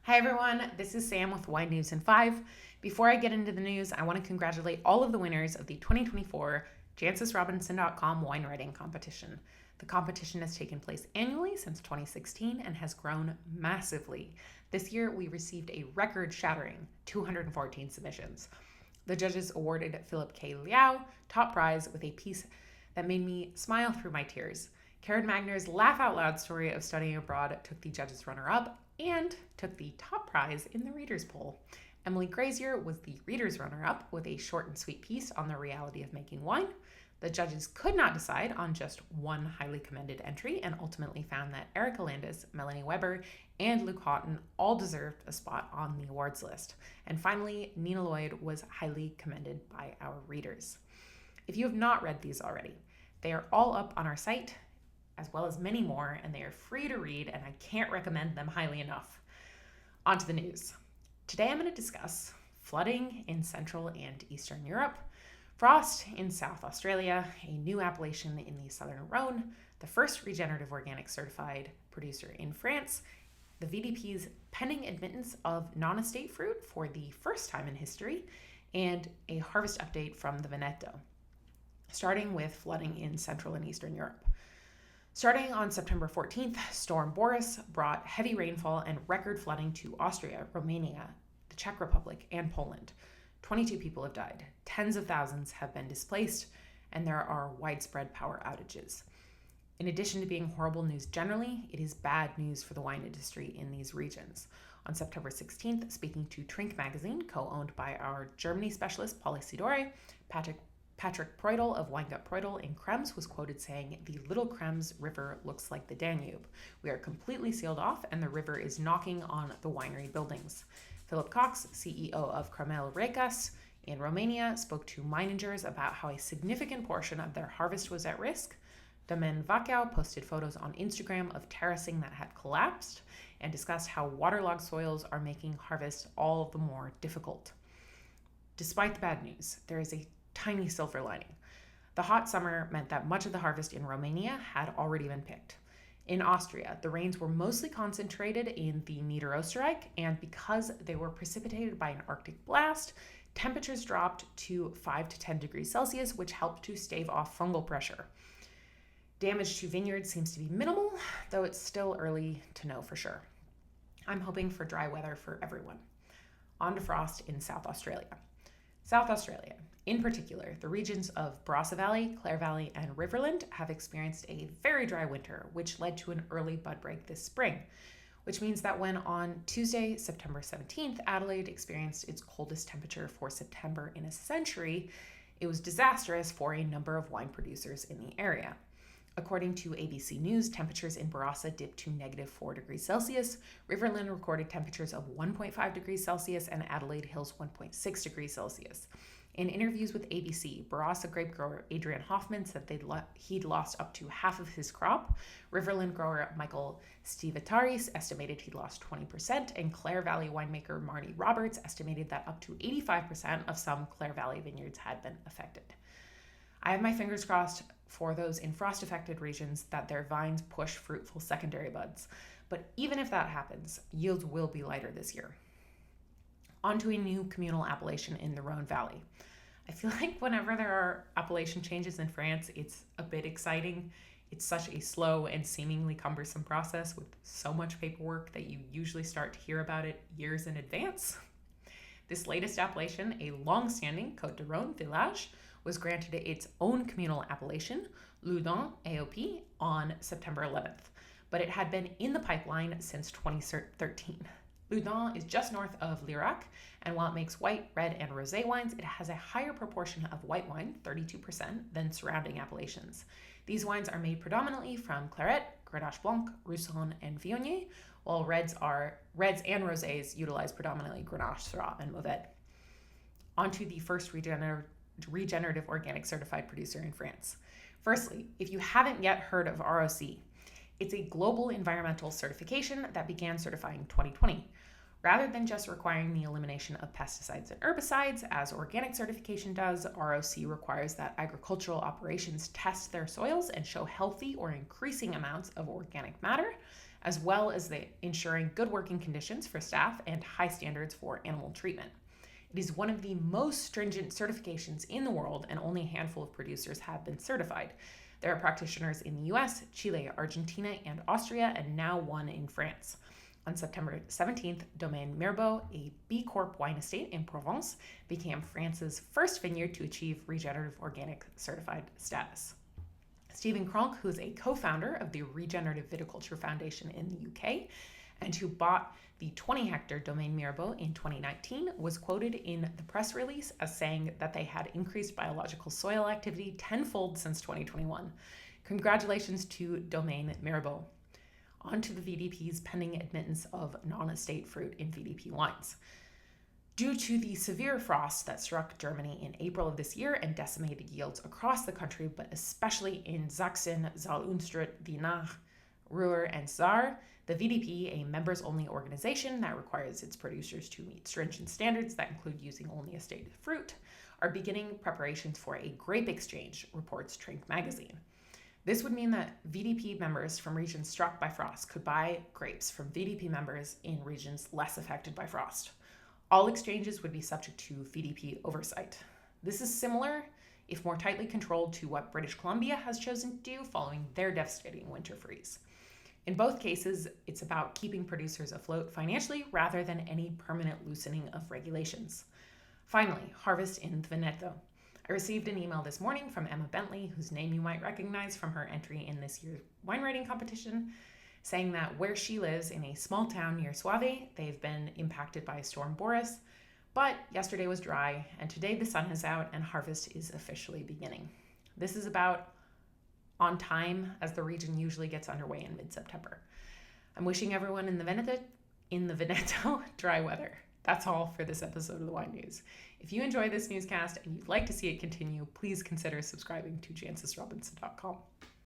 Hi everyone, this is Sam with Wine News in 5. Before I get into the news, I want to congratulate all of the winners of the 2024 JancesRobinson.com wine writing competition. The competition has taken place annually since 2016 and has grown massively. This year, we received a record-shattering 214 submissions. The judges awarded Philip K. Liao top prize with a piece that made me smile through my tears. Karen Magner's laugh out loud story of studying abroad took the judges runner-up and took the top prize in the readers poll. Emily Grazier was the readers runner-up with a short and sweet piece on the reality of making wine. The judges could not decide on just one highly commended entry and ultimately found that Erica Landis, Melanie Weber, and Luke Houghton all deserved a spot on the awards list. And finally, Nina Lloyd was highly commended by our readers. If you have not read these already, they are all up on our site, as well as many more, and they are free to read, and I can't recommend them highly enough. On to the news. Today I'm going to discuss flooding in Central and Eastern Europe, frost in South Australia, a new appellation in the Southern Rhône, the first Regenerative Organic Certified producer in France, the VDP's pending admittance of non-estate fruit for the first time in history, and a harvest update from the Veneto. Starting with flooding in Central and Eastern Europe. Starting on September 14th, Storm Boris brought heavy rainfall and record flooding to Austria, Romania, the Czech Republic, and Poland. 22 people have died, tens of thousands have been displaced, and there are widespread power outages. In addition to being horrible news generally, it is bad news for the wine industry in these regions. On September 16th, speaking to Trink magazine, co-owned by our Germany specialist Paul Isidore, Patrick Preudel of Weingut Preudel in Krems was quoted saying, "The Little Krems River looks like the Danube. We are completely sealed off and the river is knocking on the winery buildings." Philip Cox, CEO of Cremel Regas in Romania, spoke to Meiningers about how a significant portion of their harvest was at risk. Domen Vacau posted photos on Instagram of terracing that had collapsed and discussed how waterlogged soils are making harvest all the more difficult. Despite the bad news, there is a tiny silver lining. The hot summer meant that much of the harvest in Romania had already been picked. In Austria, the rains were mostly concentrated in the Niederösterreich, and because they were precipitated by an Arctic blast, temperatures dropped to 5 to 10 degrees Celsius, which helped to stave off fungal pressure. Damage to vineyards seems to be minimal, though it's still early to know for sure. I'm hoping for dry weather for everyone. On to frost in South Australia. South Australia, in particular, the regions of Barossa Valley, Clare Valley, and Riverland have experienced a very dry winter, which led to an early bud break this spring, which means that when on Tuesday, September 17th, Adelaide experienced its coldest temperature for September in a century, it was disastrous for a number of wine producers in the area. According to ABC News, temperatures in Barossa dipped to -4 degrees Celsius, Riverland recorded temperatures of 1.5 degrees Celsius, and Adelaide Hills 1.6 degrees Celsius. In interviews with ABC, Barossa grape grower Adrian Hoffman said he'd lost up to half of his crop. Riverland grower Michael Stevataris estimated he'd lost 20%, and Clare Valley winemaker Marnie Roberts estimated that up to 85% of some Clare Valley vineyards had been affected. I have my fingers crossed for those in frost-affected regions that their vines push fruitful secondary buds. But even if that happens, yields will be lighter this year. On to a new communal appellation in the Rhône Valley. I feel like whenever there are appellation changes in France, it's a bit exciting. It's such a slow and seemingly cumbersome process with so much paperwork that you usually start to hear about it years in advance. This latest appellation, a long-standing Côte de Rhône village, was granted its own communal appellation, Loudun AOP, on September 11th, but it had been in the pipeline since 2013. Loudun is just north of Lirac, and while it makes white, red, and rosé wines, it has a higher proportion of white wine, 32%, than surrounding appellations. These wines are made predominantly from Claret, Grenache Blanc, Roussanne, and Viognier, while reds and rosés utilize predominantly Grenache, Syrah, and Mourvedre. On to the first Regenerative Organic Certified producer in France. Firstly, if you haven't yet heard of ROC, it's a global environmental certification that began certifying 2020. Rather than just requiring the elimination of pesticides and herbicides, as organic certification does, ROC requires that agricultural operations test their soils and show healthy or increasing amounts of organic matter, as well as ensuring good working conditions for staff and high standards for animal treatment. It is one of the most stringent certifications in the world, and only a handful of producers have been certified. There are practitioners in the US, Chile, Argentina, and Austria, and now one in France. On September 17th, Domaine Mirbeau, a B Corp wine estate in Provence, became France's first vineyard to achieve Regenerative Organic Certified status. Stephen Cronk, who is a co-founder of the Regenerative Viticulture Foundation in the UK, and who bought the 20-hectare Domaine Mirbeau in 2019, was quoted in the press release as saying that they had increased biological soil activity tenfold since 2021. Congratulations to Domaine Mirbeau. On to the VDP's pending admittance of non-estate fruit in VDP wines. Due to the severe frost that struck Germany in April of this year and decimated yields across the country, but especially in Sachsen, Saar-Unstrut, Dinant, Ruhr, and Saar, the VDP, a members-only organization that requires its producers to meet stringent standards that include using only estate fruit, are beginning preparations for a grape exchange, reports Trink magazine. This would mean that VDP members from regions struck by frost could buy grapes from VDP members in regions less affected by frost. All exchanges would be subject to VDP oversight. This is similar, if more tightly controlled, to what British Columbia has chosen to do following their devastating winter freeze. In both cases, it's about keeping producers afloat financially rather than any permanent loosening of regulations. Finally, harvest in Veneto. I received an email this morning from Emma Bentley, whose name you might recognize from her entry in this year's wine writing competition, saying that where she lives in a small town near Soave, they've been impacted by Storm Boris, but yesterday was dry, and today the sun is out and harvest is officially beginning. This is about on time, as the region usually gets underway in mid-September. I'm wishing everyone in the Veneto dry weather. That's all for this episode of the Wine News. If you enjoy this newscast and you'd like to see it continue, please consider subscribing to jancesrobinson.com.